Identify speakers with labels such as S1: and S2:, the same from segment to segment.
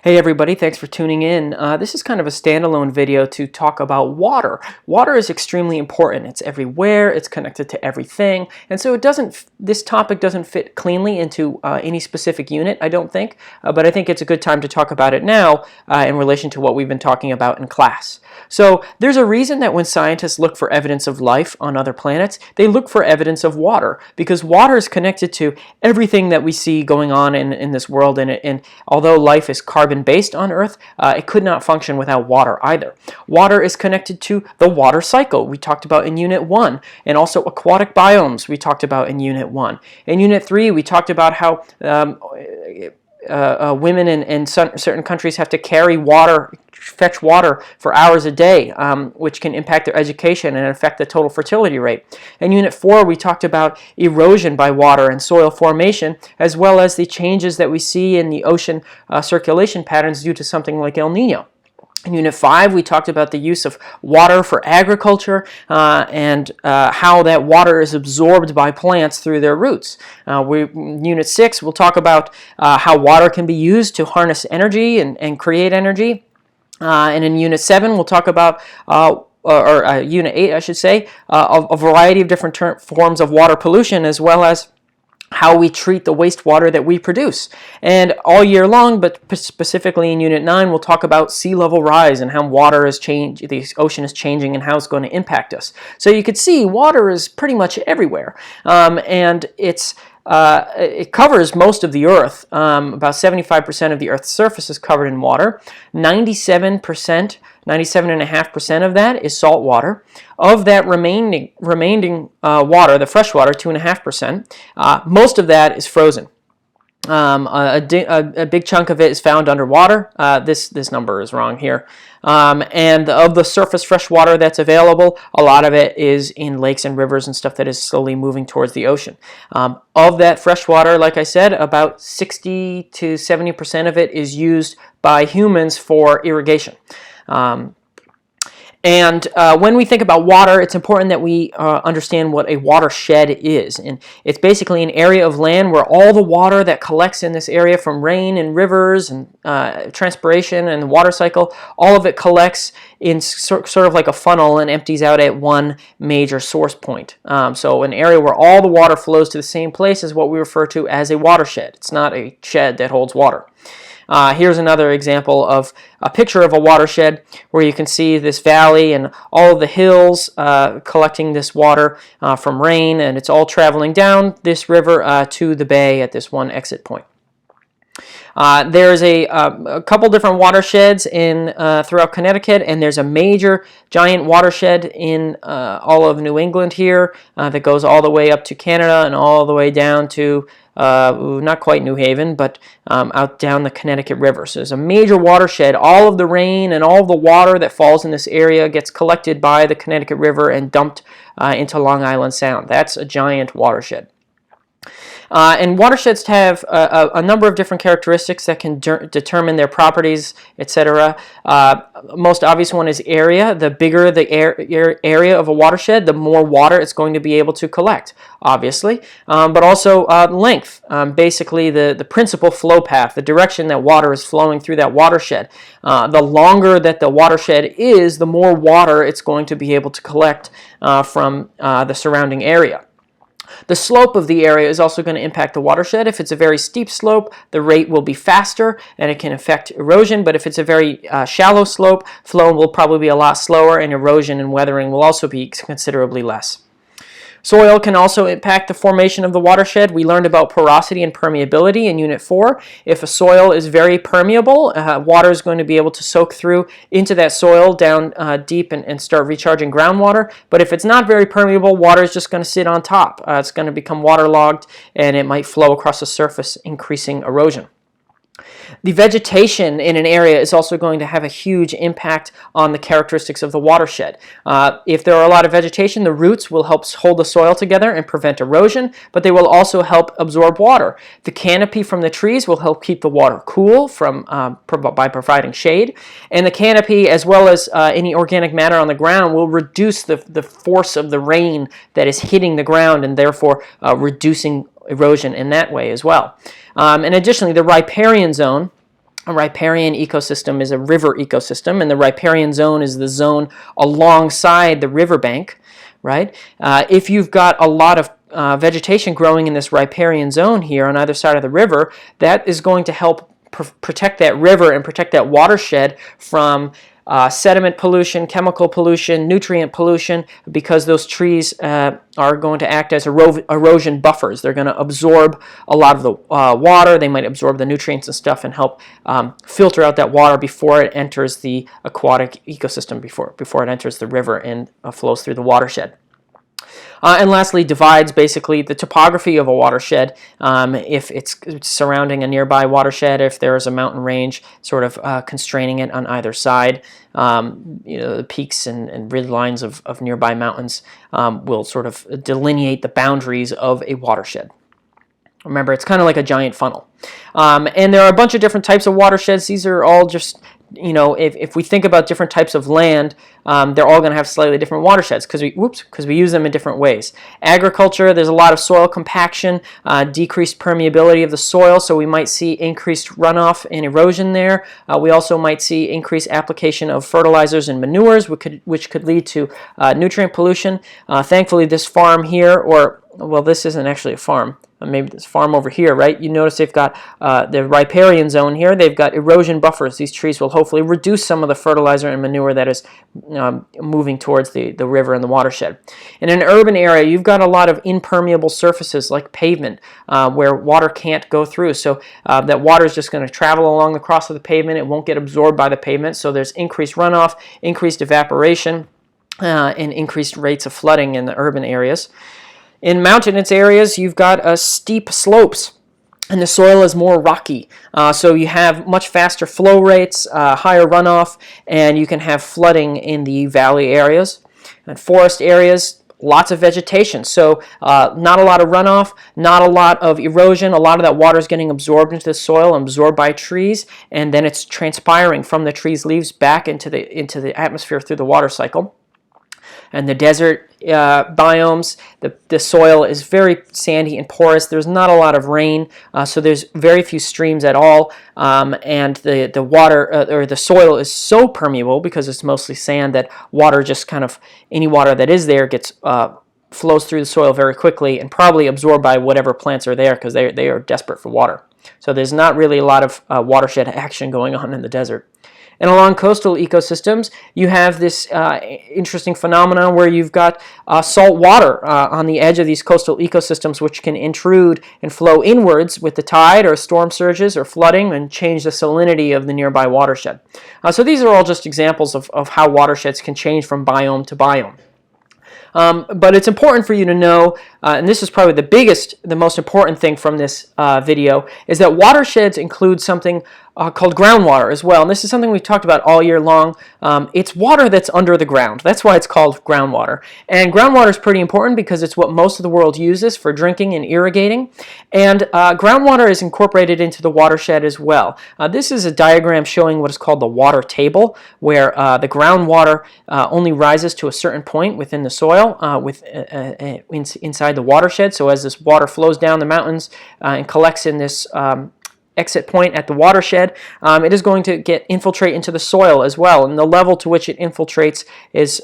S1: Hey everybody, thanks for tuning in. This is kind of a standalone video to talk about water. Water is extremely important. It's everywhere, it's connected to everything, and so this topic doesn't fit cleanly into any specific unit, I don't think, but I think it's a good time to talk about it now in relation to what we've been talking about in class. So there's a reason that when scientists look for evidence of life on other planets, they look for evidence of water, because water is connected to everything that we see going on in this world, and although life is carbon-based on Earth, it could not function without water either. Water is connected to the water cycle we talked about in Unit 1, and also aquatic biomes we talked about in Unit 1. In Unit 3, we talked about how women in certain countries have to fetch water for hours a day, which can impact their education and affect the total fertility rate. In Unit 4, we talked about erosion by water and soil formation, as well as the changes that we see in the ocean circulation patterns due to something like El Nino. In Unit 5, we talked about the use of water for agriculture and how that water is absorbed by plants through their roots. In Unit 6, we'll talk about how water can be used to harness energy and create energy. And in Unit 7, we'll talk about, Unit 8, I should say, a variety of different forms of water pollution, as well as how we treat the wastewater that we produce. And all year long, but specifically in Unit 9, we'll talk about sea level rise and how water is changing, the ocean is changing, and how it's going to impact us. So you could see water is pretty much everywhere, and it covers most of the Earth. About 75% of the Earth's surface is covered in water. 97.5% of that is salt water. Of that remaining water, the fresh water, 2.5%, most of that is frozen. A big chunk of it is found underwater. This number is wrong here. And of the surface fresh water that's available, a lot of it is in lakes and rivers and stuff that is slowly moving towards the ocean. Of that fresh water, like I said, about 60 to 70% of it is used by humans for irrigation. And when we think about water, it's important that we understand what a watershed is. And it's basically an area of land where all the water that collects in this area from rain and rivers and transpiration and the water cycle, all of it collects in sort of like a funnel and empties out at one major source point. So an area where all the water flows to the same place is what we refer to as a watershed. It's not a shed that holds water. Here's another example of a picture of a watershed where you can see this valley and all of the hills collecting this water from rain, and it's all traveling down this river to the bay at this one exit point. There's a couple different watersheds throughout Connecticut, and there's a major giant watershed in all of New England here that goes all the way up to Canada and all the way down to not quite New Haven, but out down the Connecticut River. So there's a major watershed. All of the rain and all of the water that falls in this area gets collected by the Connecticut River and dumped into Long Island Sound. That's a giant watershed. And watersheds have a number of different characteristics that can determine their properties, etc. Most obvious one is area. The bigger the area of a watershed, the more water it's going to be able to collect, obviously. But also length, basically the principal flow path, the direction that water is flowing through that watershed. The longer that the watershed is, the more water it's going to be able to collect from the surrounding area. The slope of the area is also going to impact the watershed. If it's a very steep slope, the rate will be faster and it can affect erosion. But if it's a very shallow slope, flow will probably be a lot slower, and erosion and weathering will also be considerably less. Soil can also impact the formation of the watershed. We learned about porosity and permeability in Unit 4. If a soil is very permeable, water is going to be able to soak through into that soil down deep and start recharging groundwater. But if it's not very permeable, water is just going to sit on top. It's going to become waterlogged, and it might flow across the surface, increasing erosion. The vegetation in an area is also going to have a huge impact on the characteristics of the watershed. If there are a lot of vegetation, the roots will help hold the soil together and prevent erosion, but they will also help absorb water. The canopy from the trees will help keep the water cool by providing shade, and the canopy, as well as any organic matter on the ground, will reduce the force of the rain that is hitting the ground, and therefore reducing erosion in that way as well. And additionally, the riparian zone A riparian ecosystem is a river ecosystem, and the riparian zone is the zone alongside the riverbank, right? If you've got a lot of vegetation growing in this riparian zone here on either side of the river, that is going to help protect that river and protect that watershed from sediment pollution, chemical pollution, nutrient pollution, because those trees are going to act as erosion buffers. They're going to absorb a lot of the water. They might absorb the nutrients and stuff and help filter out that water before it enters the aquatic ecosystem, before it enters the river and flows through the watershed. And lastly, divides basically the topography of a watershed. If it's surrounding a nearby watershed, if there is a mountain range sort of constraining it on either side, the peaks and ridge lines of nearby mountains will sort of delineate the boundaries of a watershed. Remember, it's kind of like a giant funnel. And there are a bunch of different types of watersheds. These are all just, if we think about different types of land, they're all going to have slightly different watersheds because we use them in different ways. Agriculture, there's a lot of soil compaction, decreased permeability of the soil, so we might see increased runoff and erosion there. We also might see increased application of fertilizers and manures, which could lead to nutrient pollution. Thankfully, this farm here, well, this isn't actually a farm. Maybe this farm over here, right? You notice they've got the riparian zone here. They've got erosion buffers. These trees will hopefully reduce some of the fertilizer and manure that is moving towards the river and the watershed. In an urban area, you've got a lot of impermeable surfaces like pavement where water can't go through. So that water is just going to travel along the cross of the pavement. It won't get absorbed by the pavement. So there's increased runoff, increased evaporation, and increased rates of flooding in the urban areas. In mountainous areas, you've got steep slopes, and the soil is more rocky. So you have much faster flow rates, higher runoff, and you can have flooding in the valley areas. And forest areas, lots of vegetation. So not a lot of runoff, not a lot of erosion. A lot of that water is getting absorbed into the soil, absorbed by trees, and then it's transpiring from the trees' leaves back into the atmosphere through the water cycle. And the desert biomes, the soil is very sandy and porous. There's not a lot of rain, so there's very few streams at all. And the water or the soil is so permeable because it's mostly sand that water just kind of, any water that is there gets flows through the soil very quickly and probably absorbed by whatever plants are there because they are desperate for water. So there's not really a lot of watershed action going on in the desert. And along coastal ecosystems, you have this interesting phenomenon where you've got salt water on the edge of these coastal ecosystems, which can intrude and flow inwards with the tide or storm surges or flooding and change the salinity of the nearby watershed. So these are all just examples of how watersheds can change from biome to biome. But it's important for you to know, and this is probably the most important thing from this video, is that watersheds include something called groundwater as well. And this is something we've talked about all year long. It's water that's under the ground. That's why it's called groundwater. And groundwater is pretty important because it's what most of the world uses for drinking and irrigating. And groundwater is incorporated into the watershed as well. This is a diagram showing what is called the water table, where the groundwater only rises to a certain point within the soil inside the watershed. So as this water flows down the mountains and collects in this exit point at the watershed, it is going to infiltrate into the soil as well, and the level to which it infiltrates is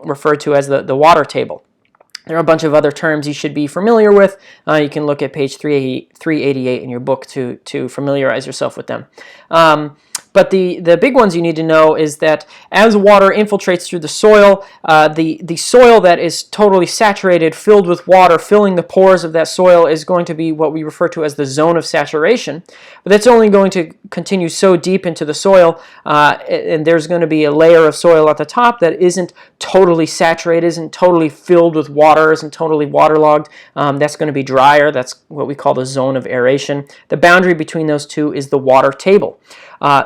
S1: referred to as the water table. There are a bunch of other terms you should be familiar with. You can look at page 388 in your book to familiarize yourself with them. But the big ones you need to know is that as water infiltrates through the soil, the soil that is totally saturated, filled with water, filling the pores of that soil is going to be what we refer to as the zone of saturation. But that's only going to continue so deep into the soil, and there's going to be a layer of soil at the top that isn't totally saturated, isn't totally filled with water, isn't totally waterlogged. That's going to be drier. That's what we call the zone of aeration. The boundary between those two is the water table.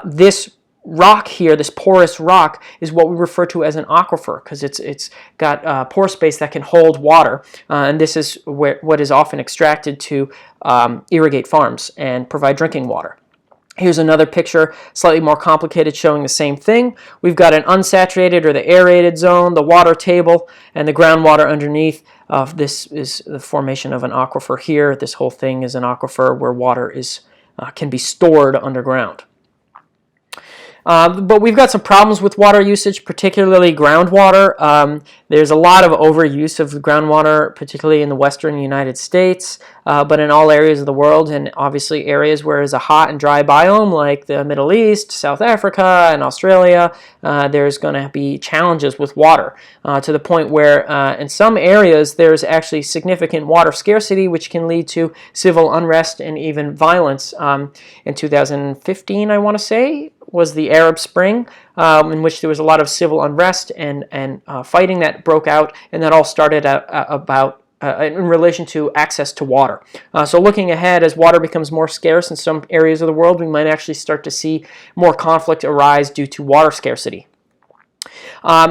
S1: This rock here, this porous rock, is what we refer to as an aquifer because it's got pore space that can hold water, and this is what is often extracted to irrigate farms and provide drinking water. Here's another picture, slightly more complicated, showing the same thing. We've got an unsaturated or the aerated zone, the water table, and the groundwater underneath. This is the formation of an aquifer here. This whole thing is an aquifer where water can be stored underground. But we've got some problems with water usage, particularly groundwater. There's a lot of overuse of groundwater, particularly in the western United States, but in all areas of the world, and obviously areas where there's a hot and dry biome like the Middle East, South Africa, and Australia, there's going to be challenges with water to the point where in some areas there's actually significant water scarcity, which can lead to civil unrest and even violence. In 2015, I want to say, was the Arab Spring, in which there was a lot of civil unrest and fighting that broke out, and that all started in relation to access to water. So looking ahead, as water becomes more scarce in some areas of the world, we might actually start to see more conflict arise due to water scarcity.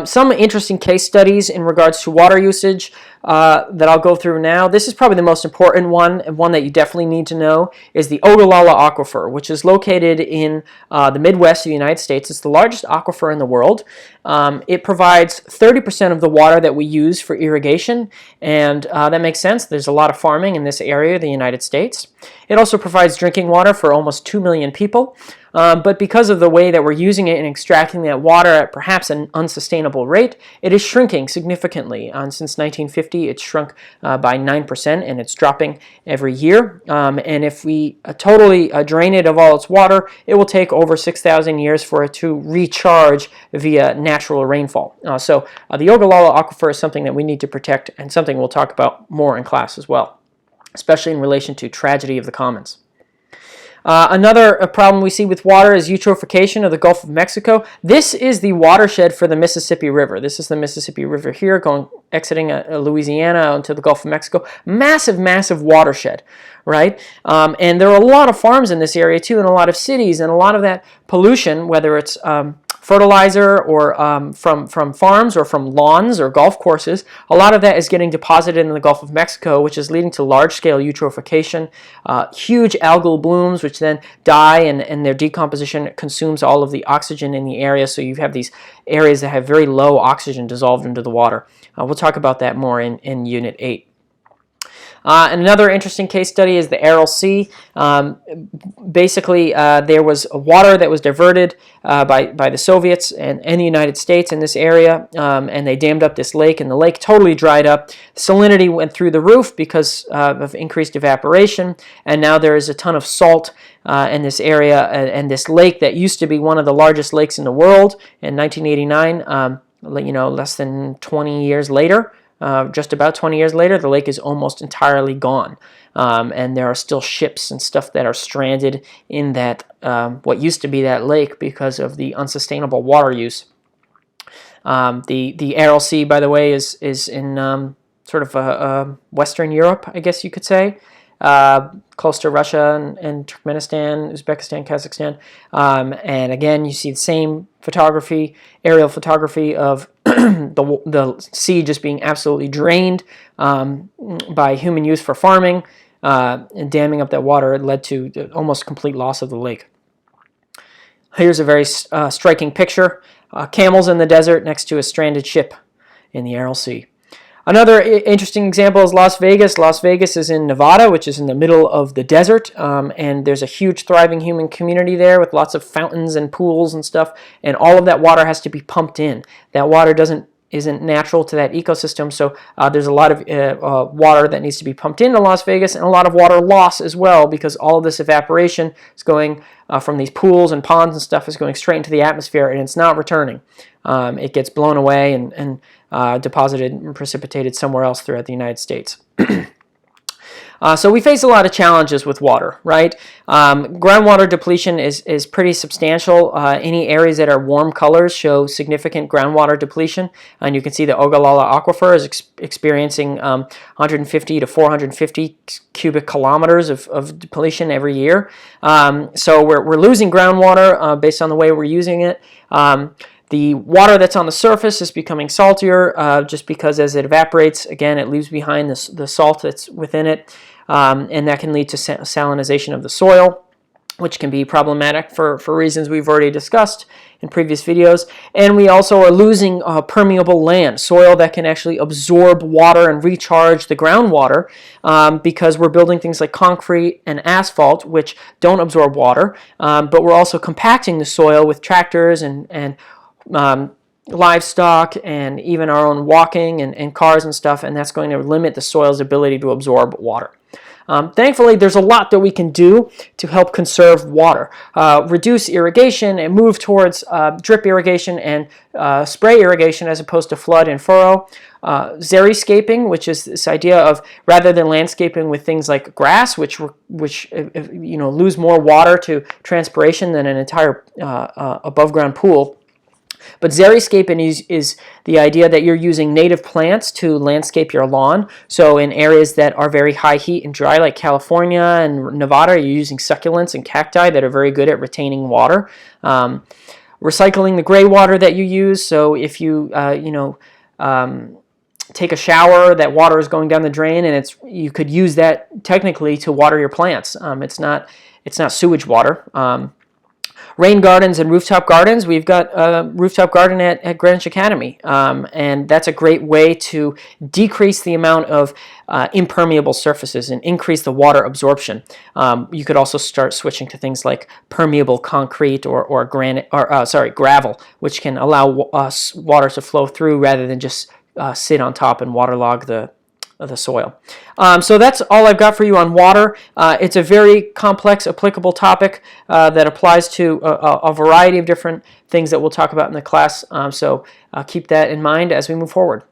S1: Some interesting case studies in regards to water usage that I'll go through now. This is probably the most important one, and one that you definitely need to know, is the Ogallala Aquifer, which is located in the Midwest of the United States. It's the largest aquifer in the world. It provides 30% of the water that we use for irrigation, and that makes sense. There's a lot of farming in this area of the United States. It also provides drinking water for almost 2 million people. But because of the way that we're using it and extracting that water at perhaps an unsustainable rate, it is shrinking significantly. Since 1950, it's shrunk by 9%, and it's dropping every year. And if we totally drain it of all its water, it will take over 6,000 years for it to recharge via natural rainfall. So the Ogallala Aquifer is something that we need to protect, and something we'll talk about more in class as well, especially in relation to tragedy of the commons. Another problem we see with water is eutrophication of the Gulf of Mexico. This is the watershed for the Mississippi River. This is the Mississippi River here, exiting Louisiana into the Gulf of Mexico. Massive, massive watershed, right? And there are a lot of farms in this area too, and a lot of cities, and a lot of that pollution, whether it's fertilizer or from farms or from lawns or golf courses, a lot of that is getting deposited in the Gulf of Mexico, which is leading to large-scale eutrophication, huge algal blooms, which then die, and their decomposition consumes all of the oxygen in the area, so you have these areas that have very low oxygen dissolved into the water. We'll talk about that more in Unit 8. And another interesting case study is the Aral Sea. Basically, there was water that was diverted by the Soviets and the United States in this area, and they dammed up this lake, and the lake totally dried up. Salinity went through the roof because of increased evaporation, and now there is a ton of salt in this area, and this lake that used to be one of the largest lakes in the world in 1989, less than 20 years later, just about 20 years later, the lake is almost entirely gone. And there are still ships and stuff that are stranded in that, what used to be that lake, because of the unsustainable water use. The Aral Sea, by the way, is in sort of Western Europe, I guess you could say, close to Russia and Turkmenistan, Uzbekistan, Kazakhstan. And again, you see the same photography, aerial photography of the sea just being absolutely drained by human use for farming, and damming up that water. It led to almost complete loss of the lake. Here's a very striking picture. Camels in the desert next to a stranded ship in the Aral Sea. Another interesting example is Las Vegas. Las Vegas is in Nevada, which is in the middle of the desert, and there's a huge thriving human community there with lots of fountains and pools and stuff, and all of that water has to be pumped in. That water isn't natural to that ecosystem, so there's a lot of water that needs to be pumped into Las Vegas, and a lot of water loss as well, because all of this evaporation is going from these pools and ponds and stuff is going straight into the atmosphere, and it's not returning. It gets blown away and deposited and precipitated somewhere else throughout the United States. So we face a lot of challenges with water, right? Groundwater depletion is pretty substantial. Any areas that are warm colors show significant groundwater depletion, and you can see the Ogallala Aquifer is experiencing 150 to 450 cubic kilometers of depletion every year. So we're losing groundwater based on the way we're using it. The water that's on the surface is becoming saltier just because as it evaporates, again, it leaves behind the salt that's within it, and that can lead to salinization of the soil. which can be problematic for reasons we've already discussed in previous videos. And we also are losing permeable land, soil that can actually absorb water and recharge the groundwater, because we're building things like concrete and asphalt, which don't absorb water, but we're also compacting the soil with tractors and livestock and even our own walking and cars and stuff, and that's going to limit the soil's ability to absorb water. Thankfully, there's a lot that we can do to help conserve water. Reduce irrigation and move towards drip irrigation and spray irrigation as opposed to flood and furrow. Xeriscaping, which is this idea of rather than landscaping with things like grass, which lose more water to transpiration than an entire above ground pool. But xeriscaping is the idea that you're using native plants to landscape your lawn. So in areas that are very high heat and dry, like California and Nevada, you're using succulents and cacti that are very good at retaining water. Recycling the gray water that you use. So if you take a shower, that water is going down the drain, and you could use that technically to water your plants. It's not sewage water. Rain gardens and rooftop gardens. We've got a rooftop garden at Greenwich Academy, and that's a great way to decrease the amount of impermeable surfaces and increase the water absorption. You could also start switching to things like permeable concrete or gravel, which can allow water to flow through rather than just sit on top and waterlog the soil. So that's all I've got for you on water. It's a very complex, applicable topic that applies to a variety of different things that we'll talk about in the class. So keep that in mind as we move forward.